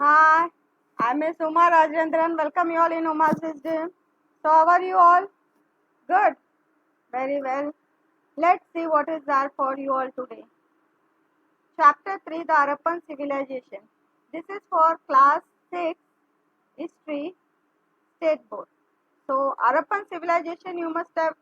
Hi, I'm Miss Uma Rajendran. Welcome you all in Uma's Wisdom. So, how are you all? Good. Very well. Let's see what is there for you all today. Chapter 3, The Harappan Civilization. This is for class 6 History State Board. So, Harappan Civilization, you must have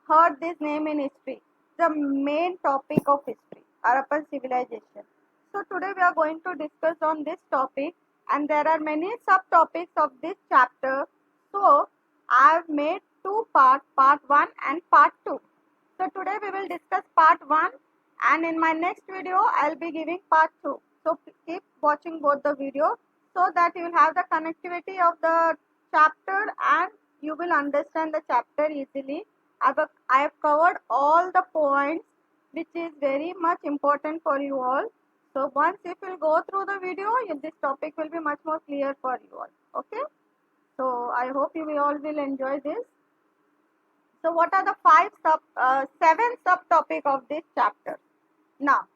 heard this name in history. The main topic of history, Harappan Civilization. So, today we are going to discuss on this topic, and there are many subtopics of this chapter. So, I have made two parts, part 1 and part 2. So, today we will discuss part 1, and in my next video I will be giving part 2. So, keep watching both the videos so that you will have the connectivity of the chapter and you will understand the chapter easily. I have covered all the points which is very much important for you all. So once if you go through the video, this topic will be much more clear for you all. Okay. So I hope you will all will enjoy this. So what are the seven subtopic of this chapter? Now,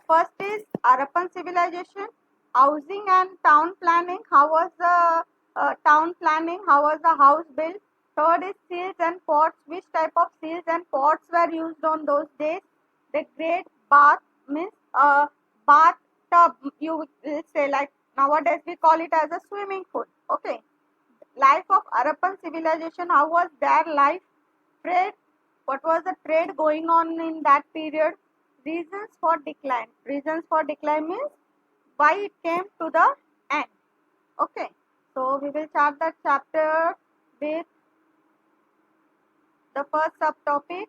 first is Harappan civilization, housing and town planning. How was the town planning? How was the house built? Third is seals and pots. Which type of seals and pots were used on those days? The great bath means bathtub. You will say like nowadays we call it as a swimming pool. Okay. Life of Harappan civilization. How was their life? Trade. What was the trade going on in that period? Reasons for decline. Reasons for decline means why it came to the end. Okay. So we will start that chapter with the first subtopic,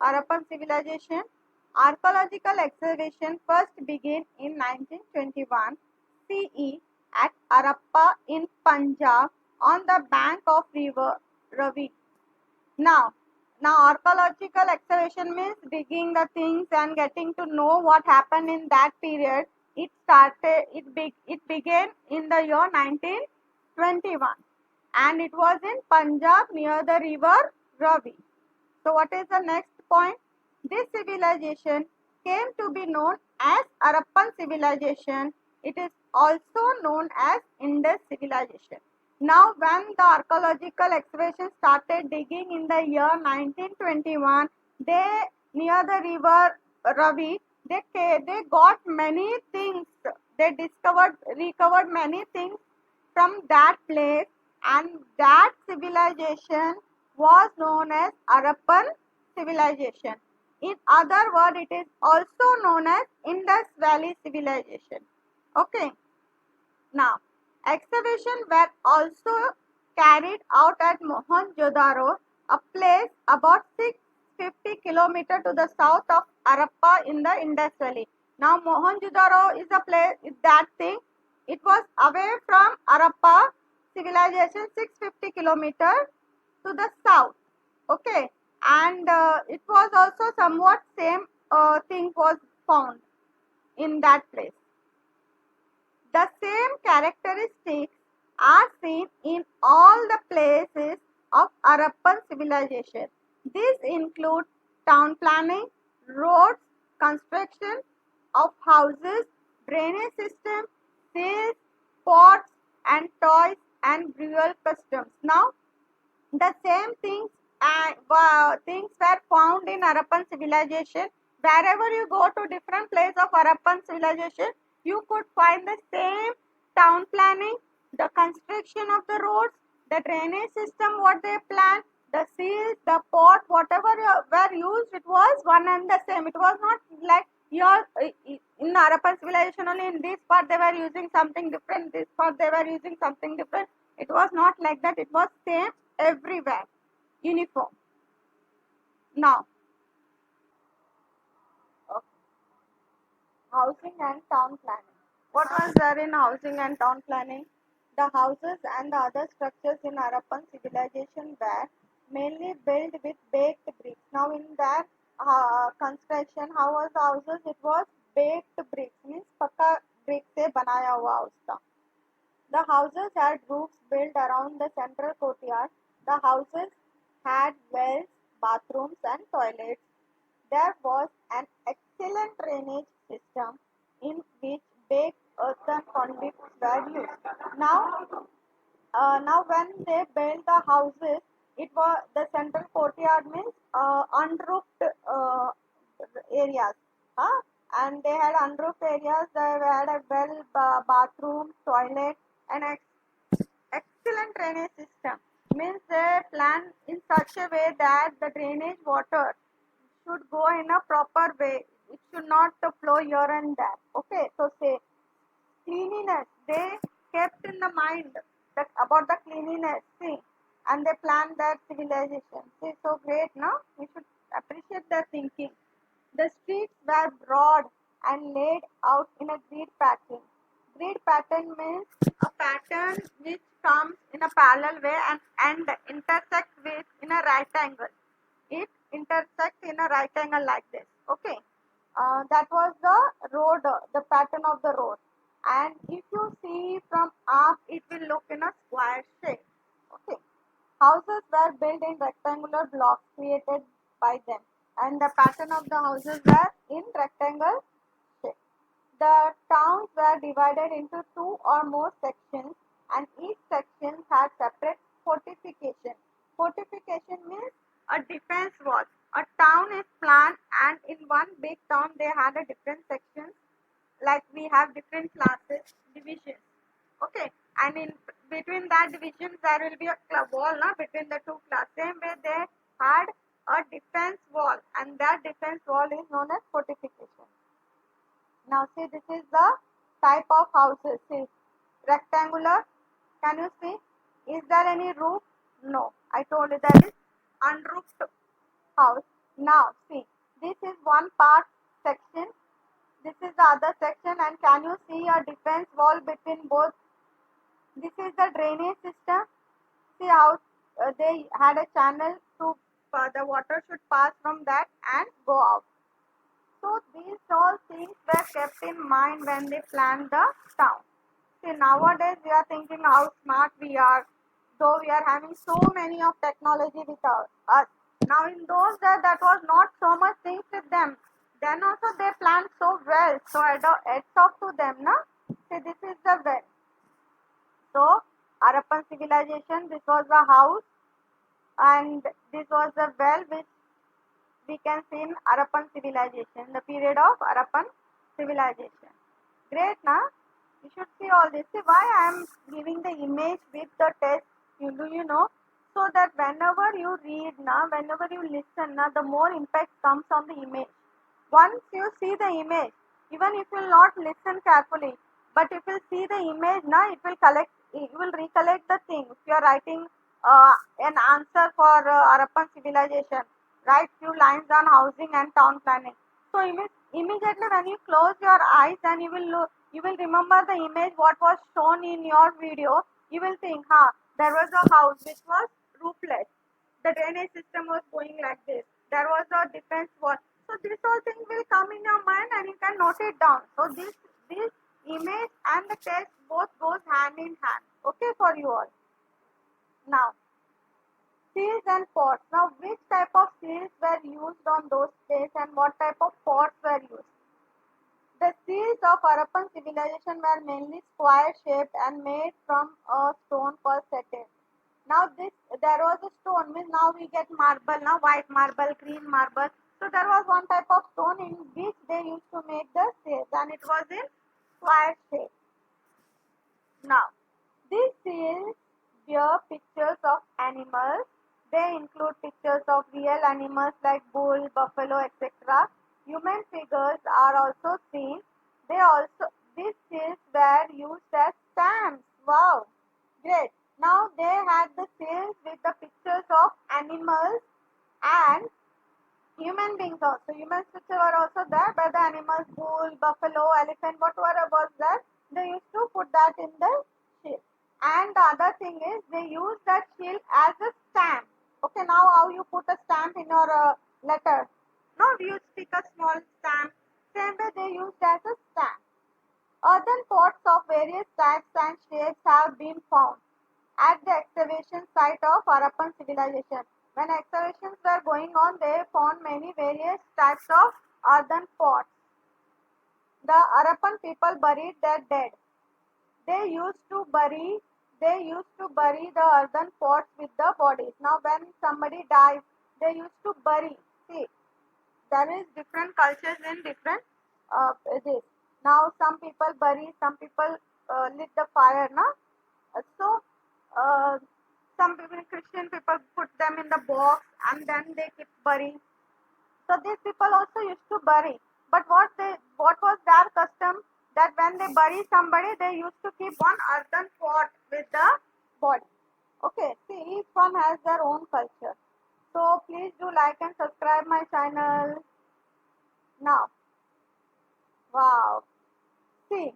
Harappan civilization. Archaeological excavation first began in 1921 CE at Harappa in Punjab on the bank of river Ravi. Now, archaeological excavation means digging the things and getting to know what happened in that period. It began in the year 1921 and it was in Punjab near the river Ravi. So what is the next point? This civilization came to be known as Harappan civilization. It is also known as Indus civilization. Now, when the archaeological excavation started digging in the year 1921, they near the river Ravi, they got many things. They recovered many things from that place, and that civilization was known as Harappan civilization. In other words, it is also known as Indus Valley civilization. Okay. Now, excavations were also carried out at Mohenjo-daro, a place about 650 km to the south of Harappa in the Indus Valley. Now, Mohenjo-daro is a place, that thing, it was away from Harappa civilization 650 km to the south. Okay, and it was also somewhat same thing was found in that place. The same characteristics are seen in all the places of Harappan civilization. These include town planning, roads, construction of houses, drainage system, seals, pots and toys and burial customs. Now, the same things were found in Harappan civilization. Wherever you go to different place of Harappan civilization, you could find the same town planning, the construction of the roads, the drainage system, what they planned, the seals, the pot, whatever were used, it was one and the same. It was not like your in Harappan civilization only in this part they were using something different, this part they were using something different. It was not like that. It was same everywhere, uniform. Now, housing and town planning. What was there in housing and town planning? The houses and the other structures in Harappan civilization were mainly built with baked bricks. Now, in that construction, how was the houses? It was baked bricks, means pakka brick se banaya hua house tha. The houses had roofs built around the central courtyard. The houses had wells, bathrooms, and toilets. There was an excellent drainage system in which baked earthen conduits were used. Now when they built the houses, it was the central courtyard means unroofed areas, huh? And they had unroofed areas. They had a bathroom, toilet, and excellent drainage system. Means they plan in such a way that the drainage water should go in a proper way. It should not flow here and there. Okay, so say cleanliness. They kept in the mind that about the cleanliness. See, and they planned their civilization. See, so great, no? We should appreciate their thinking. The streets were broad and laid out in a grid pattern. Grid pattern means a pattern which comes in a parallel way and intersects with in a right angle. It intersects in a right angle like this. Okay. That was the road, the pattern of the road. And if you see from up, it will look in a square shape. Okay. Houses were built in rectangular blocks created by them, and the pattern of the houses were in rectangle shape. The towns were divided into two or more sections, and each section had separate fortification. Fortification means a defense wall. A town is planned, and in one big town they had a different sections, like we have different classes, divisions. Okay, and in between that divisions there will be a wall, na, between the two classes. Same way they had a defense wall, and that defense wall is known as fortification. Now see, this is the type of houses. See, rectangular. Can you see? Is there any roof? No. I told you that is unroofed house. Now see, this is one part section. This is the other section, and can you see a defense wall between both? This is the drainage system. See how they had a channel to the water should pass from that and go out. So these all things were kept in mind when they planned the town. See, nowadays we are thinking how smart we are, though we are having so many of technology with us. Now in those days that was not so much things with them. Then also they planned so well. So it's up to them, na? See, this is the well. So Harappan civilization, this was the house, and this was the well which we can see in Harappan civilization, the period of Harappan civilization. Great, na? You should see all this. See why I am giving the image with the text. Do you know? So that whenever you read, na, whenever you listen, na, the more impact comes on the image. Once you see the image, even if you will not listen carefully, but if you see the image, na, it will collect. It will recollect the thing. If you are writing an answer for Harappan civilization, write few lines on housing and town planning. So immediately when you close your eyes and you will look, you will remember the image what was shown in your video. You will think, there was a house which was roofless. The drainage system was going like this. There was a defense wall. So this whole thing will come in your mind and you can note it down. So this image and the text both goes hand in hand. Okay, for you all. Now, seals and pots. Now, which type of seals were used on those days and what type of pots were used? The seals of Harappan civilization were mainly square shaped and made from a stone called settle. Now there was a stone, means now we get marble, now white marble, green marble. So there was one type of stone in which they used to make the seals, and it was in square shape. Now, these seals bear pictures of animals. They include pictures of real animals like bull, buffalo, etc. Human figures are also seen. These seals were used as stamps. Wow, great. Now they had the seals with the pictures of animals and human beings also. Humans picture were also there, but the animals, bull, buffalo, elephant, whatever was there, they used to put that in the shield. And the other thing is they use that shield as a stamp. Okay, now how you put a stamp in your letter? Now you stick a small stamp. Same way they used as a stamp. Earthen pots of various types and shapes have been found at the excavation site of Harappan civilization. When excavations were going on, they found many various types of earthen pots. The Harappan people buried their dead. They used to bury the earthen pots with the bodies. Now when somebody dies, they used to bury. See, there is different cultures in different this. Now some people bury, some people lit the fire, na? So uh, some people, Christian people, put them in the box and then they keep burying. So these people also used to bury. But what was their custom? That when they bury somebody, they used to keep one earthen pot with the body. Okay, see, each one has their own culture. So please do like and subscribe my channel. Now, wow. See,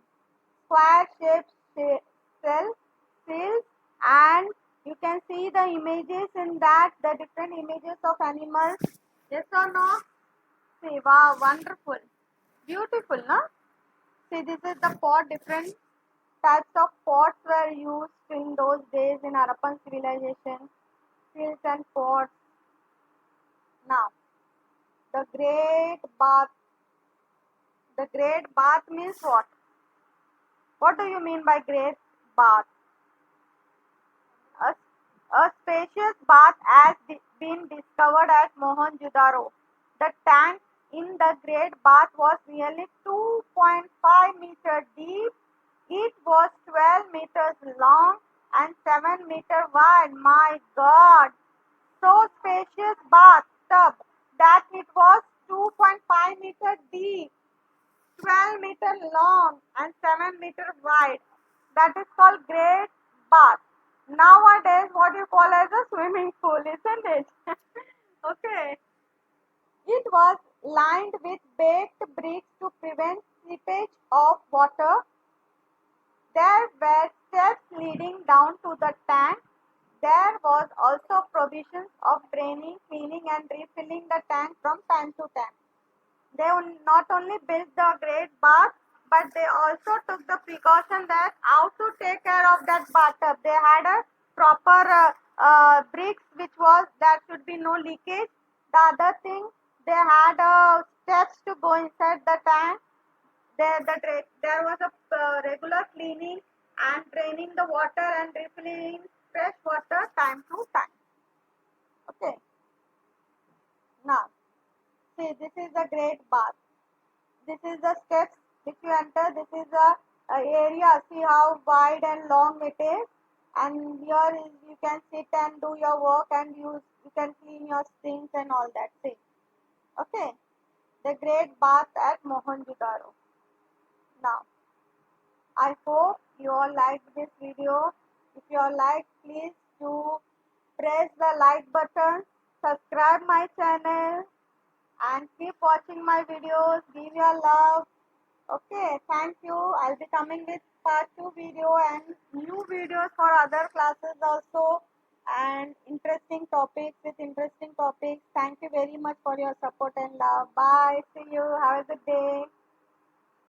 square shaped cell, cells, and you can see the images in that, the different images of animals. Yes or no? See, wow, wonderful. Beautiful, no? See, this is the pot. Different types of pots were used in those days in Harappan civilization. Seals and pots. Now, the Great Bath. The Great Bath means what? What do you mean by Great Bath? A, a spacious bath has been discovered at Mohenjo-daro. The tank in the Great Bath was nearly 2.5 meters deep. It was 12 meters long and 7 meters wide. My God! So spacious bathtub that it was 2.5 meters deep, 12 meters long and 7 meters wide. That is called Great Bath. Nowadays, what you call as a swimming pool, isn't it? Okay. It was lined with baked bricks to prevent seepage of water. There were steps leading down to the tank. There was also provisions of draining, cleaning and refilling the tank from time to time. They not only built the great bath, but they also took the precaution that how to take care of that bathtub. They had a proper bricks which was that should be no leakage. The other thing, they had steps to go inside the tank. There was a regular cleaning and draining the water and refilling fresh water time to time. Okay. Now, see, this is the great bath. This is the steps which you enter. This is the area. See how wide and long it is. And here is you can sit and do your work and you can clean your sinks and all that. See. Okay. The great bath at Mohenjo-daro. Now, I hope you all liked this video. If you all like, please do press the like button, subscribe my channel and keep watching my videos. Give your love. Okay, thank you. I'll be coming with part 2 video and new videos for other classes also and interesting topics with interesting topics. Thank you very much for your support and love. Bye. See you. Have a good day.